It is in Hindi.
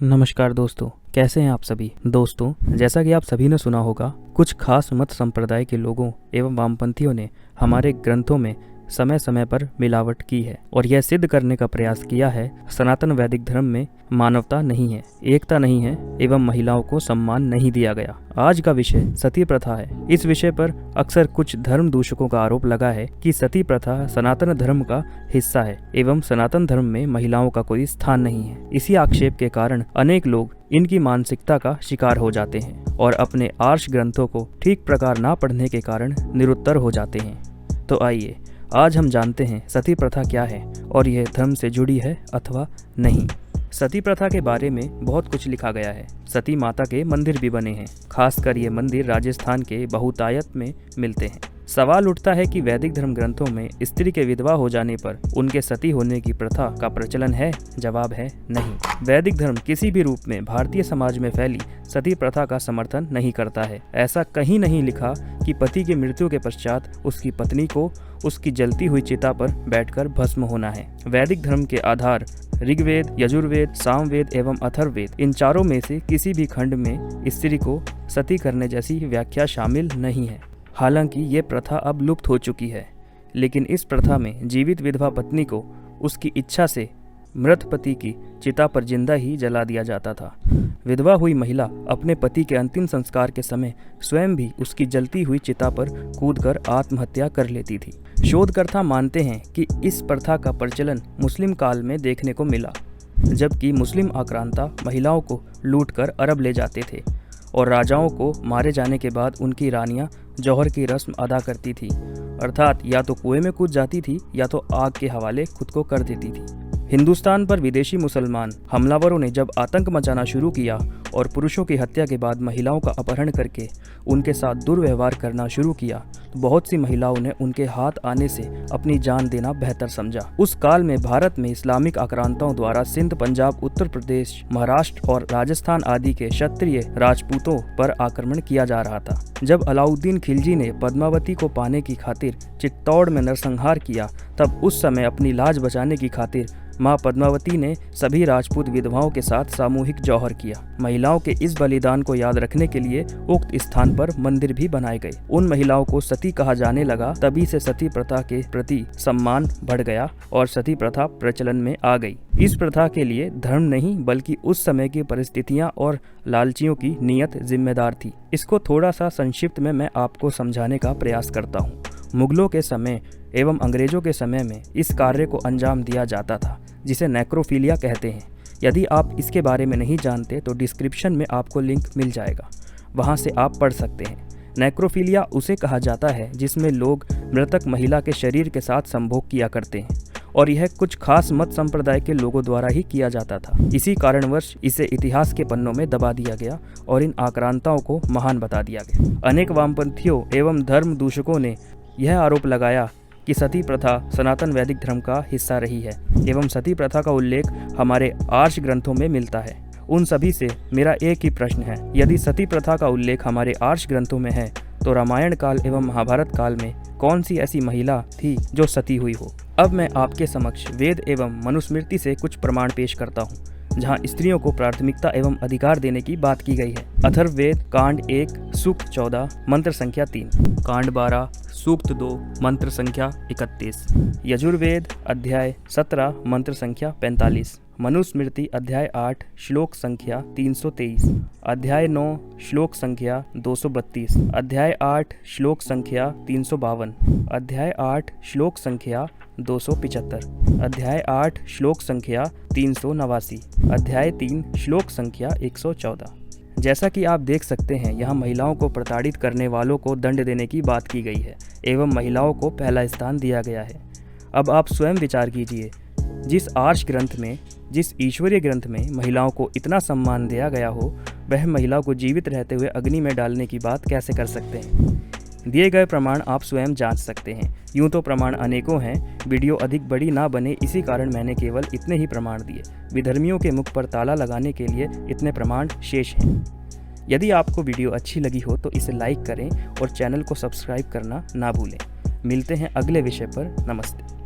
नमस्कार दोस्तों, कैसे हैं आप सभी। दोस्तों, जैसा कि आप सभी ने सुना होगा, कुछ खास मत संप्रदाय के लोगों एवं वामपंथियों ने हमारे ग्रंथों में समय समय पर मिलावट की है और यह सिद्ध करने का प्रयास किया है सनातन वैदिक धर्म में मानवता नहीं है, एकता नहीं है एवं महिलाओं को सम्मान नहीं दिया गया। आज का विषय सती प्रथा है। इस विषय पर अक्सर कुछ धर्म दूषकों का आरोप लगा है कि सती प्रथा सनातन धर्म का हिस्सा है एवं सनातन धर्म में महिलाओं का कोई स्थान नहीं है। इसी आक्षेप के कारण अनेक लोग इनकी मानसिकता का शिकार हो जाते हैं और अपने आर्ष ग्रंथों को ठीक प्रकार ना पढ़ने के कारण निरुत्तर हो जाते हैं। तो आइए आज हम जानते हैं सती प्रथा क्या है और यह धर्म से जुड़ी है अथवा नहीं। सती प्रथा के बारे में बहुत कुछ लिखा गया है। सती माता के मंदिर भी बने हैं। खासकर ये मंदिर राजस्थान के बहुतायत में मिलते हैं। सवाल उठता है कि वैदिक धर्म ग्रंथों में स्त्री के विधवा हो जाने पर उनके सती होने की प्रथा का प्रचलन है? जवाब है नहीं। वैदिक धर्म किसी भी रूप में भारतीय समाज में फैली सती प्रथा का समर्थन नहीं करता है। ऐसा कहीं नहीं लिखा कि पति की मृत्यु के पश्चात उसकी पत्नी को उसकी जलती हुई चिता पर बैठकर भस्म होना है। वैदिक धर्म के आधार ऋग्वेद, यजुर्वेद, सामवेद एवं अथर्ववेद, इन चारों में से किसी भी खंड में स्त्री को सती करने जैसी व्याख्या शामिल नहीं है। हालांकि ये प्रथा अब लुप्त हो चुकी है, लेकिन इस प्रथा में जीवित विधवा पत्नी को उसकी इच्छा से मृत पति की चिता पर जिंदा ही जला दिया जाता था। विधवा हुई महिला अपने पति के अंतिम संस्कार के समय स्वयं भी उसकी जलती हुई चिता पर कूदकर आत्महत्या कर लेती थी। शोधकर्ता मानते हैं कि इस प्रथा का प्रचलन मुस्लिम काल में देखने को मिला, जबकि मुस्लिम आक्रांता महिलाओं को लूटकर अरब ले जाते थे और राजाओं को मारे जाने के बाद उनकी रानियां जौहर की रस्म अदा करती थी, अर्थात या तो कुएं में कूद जाती थी या तो आग के हवाले खुद को कर देती थी। हिंदुस्तान पर विदेशी मुसलमान हमलावरों ने जब आतंक मचाना शुरू किया और पुरुषों की हत्या के बाद महिलाओं का अपहरण करके उनके साथ दुर्व्यवहार करना शुरू किया, तो बहुत सी महिलाओं ने उनके हाथ आने से अपनी जान देना बेहतर समझा। उस काल में भारत में इस्लामिक आक्रांताओं द्वारा सिंध, पंजाब, उत्तर प्रदेश, महाराष्ट्र और राजस्थान आदि के क्षत्रिय राजपूतों पर आक्रमण किया जा रहा था। जब अलाउद्दीन खिलजी ने पद्मावती को पाने की खातिर चित्तौड़ में नरसंहार किया, तब उस समय अपनी लाज बचाने की खातिर मां पद्मावती ने सभी राजपूत विधवाओं के साथ सामूहिक जौहर किया। महिलाओं के इस बलिदान को याद रखने के लिए उक्त स्थान पर मंदिर भी बनाए गए। उन महिलाओं को सती कहा जाने लगा। तभी से सती प्रथा के प्रति सम्मान बढ़ गया और सती प्रथा प्रचलन में आ गई। इस प्रथा के लिए धर्म नहीं बल्कि उस समय की परिस्थितियां और लालचियों की नीयत जिम्मेदार थी। इसको थोड़ा सा संक्षिप्त में मैं आपको समझाने का प्रयास करता हूँ। मुगलों के समय एवं अंग्रेजों के समय में इस कार्य को अंजाम दिया जाता था, जिसे नेक्रोफिलिया कहते हैं। यदि आप इसके बारे में नहीं जानते तो डिस्क्रिप्शन में आपको लिंक मिल जाएगा, वहां से आप पढ़ सकते हैं। नेक्रोफिलिया उसे कहा जाता है जिसमें लोग मृतक महिला के शरीर के साथ संभोग किया करते हैं और यह कुछ खास मत संप्रदाय के लोगों द्वारा ही किया जाता था। इसी कारणवश इसे इतिहास के पन्नों में दबा दिया गया और इन आक्रांताओं को महान बता दिया गया। अनेक वामपंथियों एवं धर्म दूषकों ने यह आरोप लगाया कि सती प्रथा सनातन वैदिक धर्म का हिस्सा रही है एवं सती प्रथा का उल्लेख हमारे आर्ष ग्रंथों में मिलता है। उन सभी से मेरा एक ही प्रश्न है, यदि सती प्रथा का उल्लेख हमारे आर्ष ग्रंथों में है तो रामायण काल एवं महाभारत काल में कौन सी ऐसी महिला थी जो सती हुई हो। अब मैं आपके समक्ष वेद एवं मनुस्मृति से कुछ प्रमाण पेश करता हूँ, जहाँ स्त्रियों को प्राथमिकता एवं अधिकार देने की बात की गई है। अथर्ववेद कांड 1 सूक्त 14 मंत्र संख्या 3, कांड 12 सूक्त 2 मंत्र संख्या 31, यजुर्वेद अध्याय 17 मंत्र संख्या 45, मनुस्मृति अध्याय 8 श्लोक संख्या 323, अध्याय 9 श्लोक संख्या 232, अध्याय 8 श्लोक संख्या 352, अध्याय 8 श्लोक संख्या 275, अध्याय 8 श्लोक संख्या 389, अध्याय 3 श्लोक संख्या 114। जैसा कि आप देख सकते हैं, यहाँ महिलाओं को प्रताड़ित करने वालों को दंड देने की बात की गई है एवं महिलाओं को पहला स्थान दिया गया है। अब आप स्वयं विचार कीजिए, जिस आर्ष ग्रंथ में, जिस ईश्वरीय ग्रंथ में महिलाओं को इतना सम्मान दिया गया हो, वह महिलाओं को जीवित रहते हुए अग्नि में डालने की बात कैसे कर सकते हैं। दिए गए प्रमाण आप स्वयं जांच सकते हैं। यूं तो प्रमाण अनेकों हैं, वीडियो अधिक बड़ी ना बने इसी कारण मैंने केवल इतने ही प्रमाण दिए। विधर्मियों के मुख पर ताला लगाने के लिए इतने प्रमाण शेष हैं। यदि आपको वीडियो अच्छी लगी हो तो इसे लाइक करें और चैनल को सब्सक्राइब करना ना भूलें। मिलते हैं अगले विषय पर। नमस्ते।